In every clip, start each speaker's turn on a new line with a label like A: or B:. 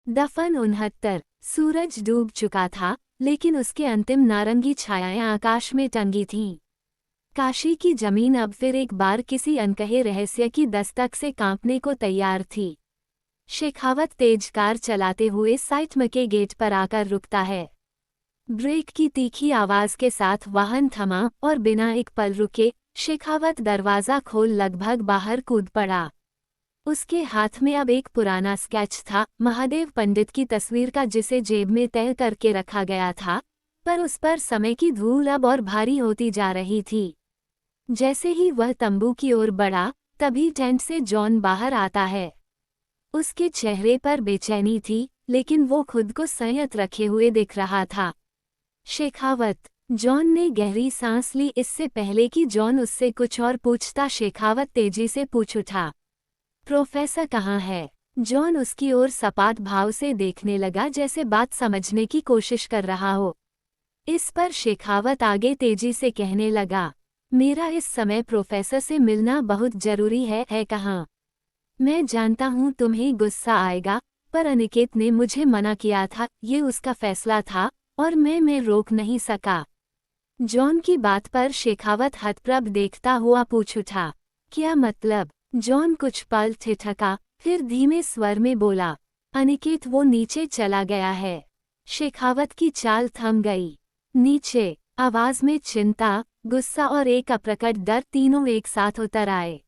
A: दफन 69। सूरज डूब चुका था, लेकिन उसके अंतिम नारंगी छायाएं आकाश में टंगी थीं। काशी की जमीन अब फिर एक बार किसी अनकहे रहस्य की दस्तक से कांपने को तैयार थी। शेखावत तेज कार चलाते हुए साइट के गेट पर आकर रुकता है। ब्रेक की तीखी आवाज के साथ वाहन थमा और बिना एक पल रुके शेखावत दरवाजा खोल लगभग बाहर कूद पड़ा। उसके हाथ में अब एक पुराना स्केच था, महादेव पंडित की तस्वीर का, जिसे जेब में तय करके रखा गया था, पर उस पर समय की धूल अब और भारी होती जा रही थी। जैसे ही वह तंबू की ओर बढ़ा, तभी टेंट से जॉन बाहर आता है। उसके चेहरे पर बेचैनी थी, लेकिन वो खुद को संयत रखे हुए दिख रहा था। शेखावत। जॉन ने गहरी सांस ली, इससे पहले कि जॉन उससे कुछ और पूछता शेखावत तेजी से पूछ उठा, प्रोफेसर कहाँ है? जॉन उसकी ओर सपाट भाव से देखने लगा, जैसे बात समझने की कोशिश कर रहा हो। इस पर शेखावत आगे तेजी से कहने लगा, मेरा इस समय प्रोफेसर से मिलना बहुत जरूरी है कहाँ? मैं जानता हूँ तुम्हें गुस्सा आएगा, पर अनिकेत ने मुझे मना किया था, ये उसका फैसला था और मैं रोक नहीं सका। जॉन की बात पर शेखावत हतप्रभ देखता हुआ पूछ उठा, क्या मतलब? जॉन कुछ पल ठिठका, फिर धीमे स्वर में बोला, अनिकेत वो नीचे चला गया है। शेखावत की चाल थम गई। नीचे? आवाज में चिंता, गुस्सा और एक अप्रकट डर तीनों एक साथ उतर आए।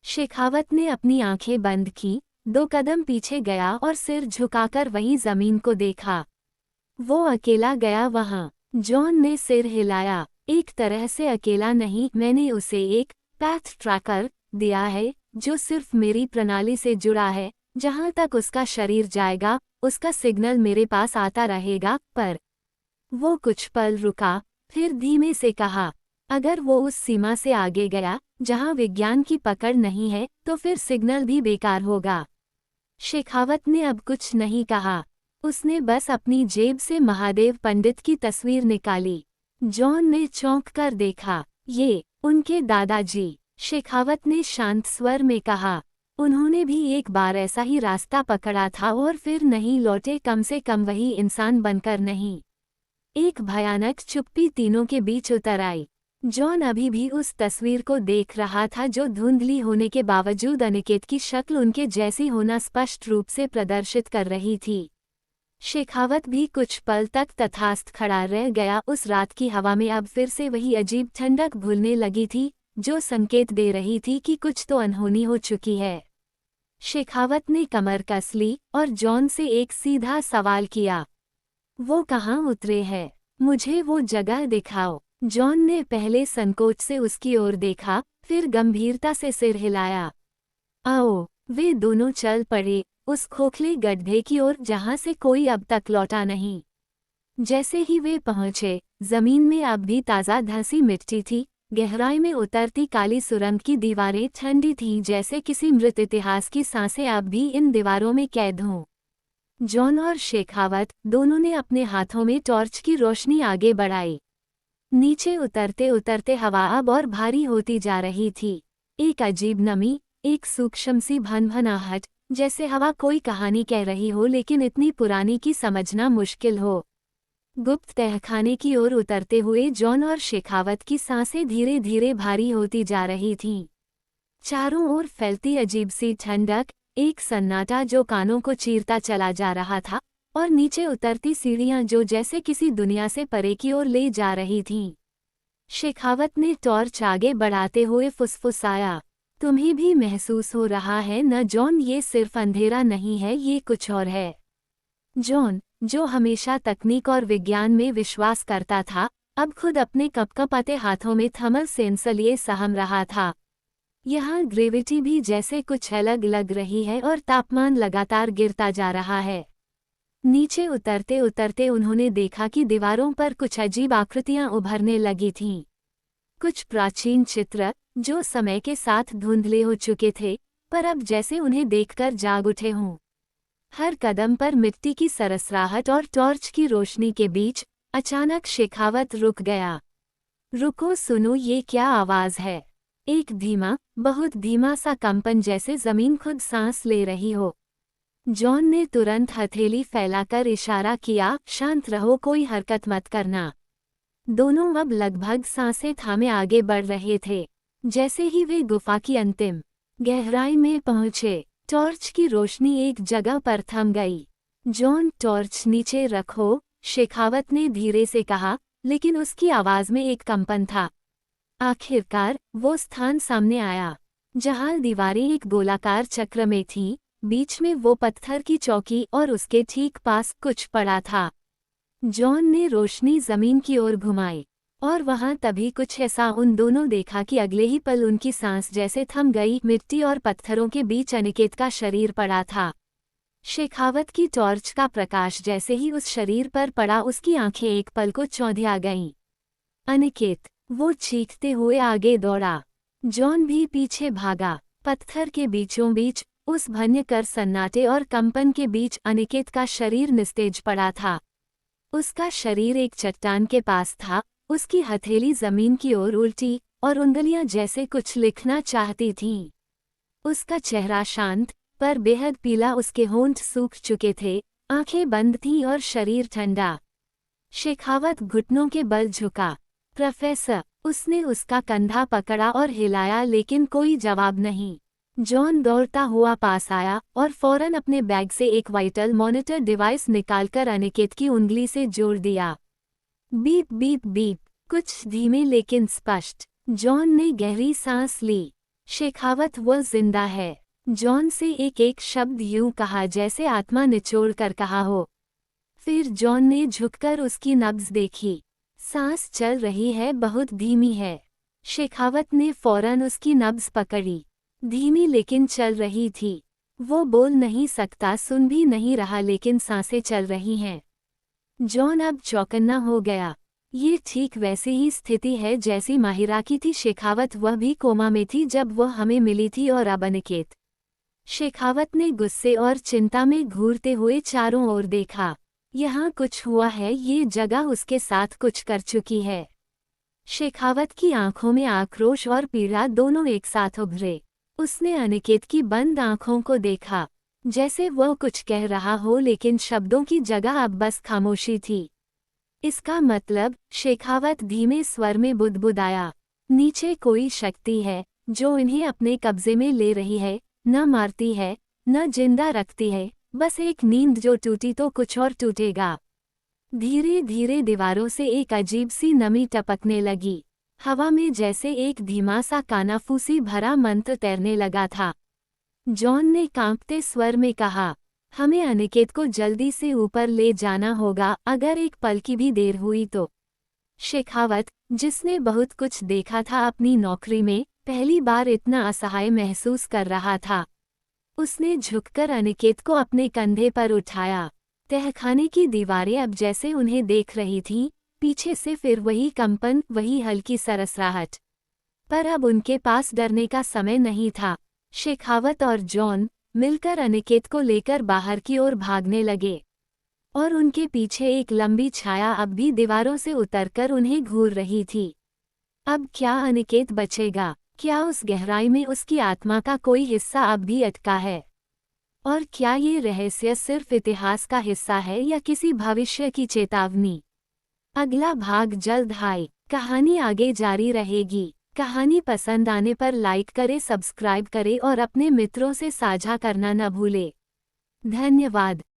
A: शेखावत ने अपनी आंखें बंद की, 2 कदम पीछे गया और सिर झुकाकर वहीं जमीन को देखा। वो अकेला गया वहां। जॉन ने सिर हिलाया, एक तरह से अकेला नहीं, मैंने उसे एक पैथ ट्रैकर दिया है, जो सिर्फ मेरी प्रणाली से जुड़ा है। जहां तक उसका शरीर जाएगा, उसका सिग्नल मेरे पास आता रहेगा। पर वो कुछ पल रुका, फिर धीमे से कहा, अगर वो उस सीमा से आगे गया जहां विज्ञान की पकड़ नहीं है, तो फिर सिग्नल भी बेकार होगा। शेखावत ने अब कुछ नहीं कहा। उसने बस अपनी जेब से महादेव पंडित की तस्वीर निकाली। जॉन ने चौंक कर देखा, ये उनके दादाजी। शेखावत ने शांत स्वर में कहा, उन्होंने भी एक बार ऐसा ही रास्ता पकड़ा था और फिर नहीं लौटे, कम से कम वही इंसान बनकर नहीं। एक भयानक चुप्पी तीनों के बीच उतर आई। जॉन अभी भी उस तस्वीर को देख रहा था, जो धुंधली होने के बावजूद अनिकेत की शक्ल उनके जैसी होना स्पष्ट रूप से प्रदर्शित कर रही थी। शेखावत भी कुछ पल तक तथास्थ खड़ा रह गया। उस रात की हवा में अब फिर से वही अजीब ठंडक घुलने लगी थी, जो संकेत दे रही थी कि कुछ तो अनहोनी हो चुकी है। शेखावत ने कमर कस ली और जॉन से एक सीधा सवाल किया, वो कहाँ उतरे हैं? मुझे वो जगह दिखाओ। जॉन ने पहले संकोच से उसकी ओर देखा, फिर गंभीरता से सिर हिलाया। आओ। वे दोनों चल पड़े, उस खोखले गड्ढे की ओर जहां से कोई अब तक लौटा नहीं। जैसे ही वे पहुंचे, जमीन में अब भी ताज़ा धंसी मिट्टी थी। गहराई में उतरती काली सुरंग की दीवारें ठंडी थीं, जैसे किसी मृत इतिहास की सांसें अब भी इन दीवारों में कैद हों। जॉन और शेखावत दोनों ने अपने हाथों में टॉर्च की रोशनी आगे बढ़ाई। नीचे उतरते उतरते हवा अब और भारी होती जा रही थी। एक अजीब नमी, एक सूक्ष्म सी भनभनाहट, जैसे हवा कोई कहानी कह रही हो, लेकिन इतनी पुरानी कि समझना मुश्किल हो। गुप्त तहखाने की ओर उतरते हुए जॉन और शेखावत की सांसें धीरे धीरे भारी होती जा रही थीं। चारों ओर फैलती अजीब सी ठंडक, एक सन्नाटा जो कानों को चीरता चला जा रहा था, और नीचे उतरती सीढ़ियां जो जैसे किसी दुनिया से परे की ओर ले जा रही थीं। शेखावत ने टॉर्च आगे बढ़ाते हुए फुसफुसाया, तुम्हें भी महसूस हो रहा है न जॉन? ये सिर्फ अंधेरा नहीं है, ये कुछ और है। जॉन, जो हमेशा तकनीक और विज्ञान में विश्वास करता था, अब खुद अपने कपकपाते हाथों में थर्मल सेंसर लिए सहम रहा था। यहाँ ग्रेविटी भी जैसे कुछ अलग लग रही है और तापमान लगातार गिरता जा रहा है। नीचे उतरते उतरते उन्होंने देखा कि दीवारों पर कुछ अजीब आकृतियां उभरने लगी थीं। कुछ प्राचीन चित्र, जो समय के साथ धुंधले हो चुके थे, पर अब जैसे उन्हें देखकर जाग उठे हों। हर कदम पर मिट्टी की सरसराहट और टॉर्च की रोशनी के बीच अचानक शेखावत रुक गया। रुको, सुनो, ये क्या आवाज है? एक धीमा, बहुत धीमा सा कंपन, जैसे जमीन खुद सांस ले रही हो। जॉन ने तुरंत हथेली फैलाकर इशारा किया, शांत रहो, कोई हरकत मत करना। दोनों अब लगभग सांसें थामे आगे बढ़ रहे थे। जैसे ही वे गुफा की अंतिम गहराई में पहुंचे, टॉर्च की रोशनी एक जगह पर थम गई। जॉन, टॉर्च नीचे रखो, शेखावत ने धीरे से कहा, लेकिन उसकी आवाज में एक कंपन था। आखिरकार वो स्थान सामने आया जहां दीवारें एक गोलाकार चक्र में थीं, बीच में वो पत्थर की चौकी और उसके ठीक पास कुछ पड़ा था। जॉन ने रोशनी जमीन की ओर घुमाई और वहां तभी कुछ ऐसा उन दोनों देखा कि अगले ही पल उनकी सांस जैसे थम गई। मिट्टी और पत्थरों के बीच अनिकेत का शरीर पड़ा था। शेखावत की टॉर्च का प्रकाश जैसे ही उस शरीर पर पड़ा, उसकी आंखें एक पल को चौंधिया गईं। अनिकेत! वो चीखते हुए आगे दौड़ा। जॉन भी पीछे भागा। पत्थर के बीचों बीच, उस भयंकर सन्नाटे और कंपन के बीच, अनिकेत का शरीर निस्तेज पड़ा था। उसका शरीर एक चट्टान के पास था, उसकी हथेली जमीन की ओर उल्टी और उंगलियां जैसे कुछ लिखना चाहती थीं। उसका चेहरा शांत पर बेहद पीला, उसके होंठ सूख चुके थे, आंखें बंद थीं और शरीर ठंडा। शेखावत घुटनों के बल झुका। प्रोफेसर! उसने उसका कंधा पकड़ा और हिलाया, लेकिन कोई जवाब नहीं। जॉन दौड़ता हुआ पास आया और फौरन अपने बैग से एक वाइटल मॉनिटर डिवाइस निकालकर अनिकेत की उंगली से जोड़ दिया। बीप बीप बीप, कुछ धीमे लेकिन स्पष्ट। जॉन ने गहरी सांस ली। शेखावत, वो जिंदा है। जॉन से एक एक शब्द यूं कहा जैसे आत्मा निचोड़ कर कहा हो। फिर जॉन ने झुककर उसकी नब्ज देखी। सांस चल रही है, बहुत धीमी है। शेखावत ने फौरन उसकी नब्ज पकड़ी। धीमी लेकिन चल रही थी। वो बोल नहीं सकता, सुन भी नहीं रहा, लेकिन सांसें चल रही हैं। जॉन अब चौकन्ना हो गया। ये ठीक वैसी ही स्थिति है जैसी माहिरा की थी। शेखावत, वह भी कोमा में थी जब वह हमें मिली थी, और अब अनिकेत। शेखावत ने गुस्से और चिंता में घूरते हुए चारों ओर देखा। यहाँ कुछ हुआ है, ये जगह उसके साथ कुछ कर चुकी है। शेखावत की आंखों में आक्रोश और पीड़ा दोनों एक साथ उभरे। उसने अनिकेत की बंद आंखों को देखा, जैसे वह कुछ कह रहा हो, लेकिन शब्दों की जगह अब बस खामोशी थी। इसका मतलब, शेखावत धीमे स्वर में बुदबुदाया, नीचे कोई शक्ति है जो इन्हें अपने कब्जे में ले रही है, न मारती है, न जिंदा रखती है, बस एक नींद जो टूटी तो कुछ और टूटेगा। धीरे धीरे दीवारों से एक अजीब सी नमी टपकने लगी। हवा में जैसे एक धीमा सा कानाफूसी भरा मंत्र तैरने लगा था। जॉन ने कांपते स्वर में कहा, हमें अनिकेत को जल्दी से ऊपर ले जाना होगा, अगर एक पल की भी देर हुई तो। शेखावत, जिसने बहुत कुछ देखा था अपनी नौकरी में, पहली बार इतना असहाय महसूस कर रहा था। उसने झुककर अनिकेत को अपने कंधे पर उठाया। तहखाने की दीवारें अब जैसे उन्हें देख रही थीं, पीछे से फिर वही कंपन, वही हल्की सरसराहट। पर अब उनके पास डरने का समय नहीं था। शेखावत और जॉन मिलकर अनिकेत को लेकर बाहर की ओर भागने लगे, और उनके पीछे एक लंबी छाया अब भी दीवारों से उतरकर उन्हें घूर रही थी। अब क्या अनिकेत बचेगा? क्या उस गहराई में उसकी आत्मा का कोई हिस्सा अब भी अटका है? और क्या ये रहस्य सिर्फ इतिहास का हिस्सा है या किसी भविष्य की चेतावनी? अगला भाग जल्द आए। कहानी आगे जारी रहेगी। कहानी पसंद आने पर लाइक करें, सब्सक्राइब करें और अपने मित्रों से साझा करना न भूलें। धन्यवाद।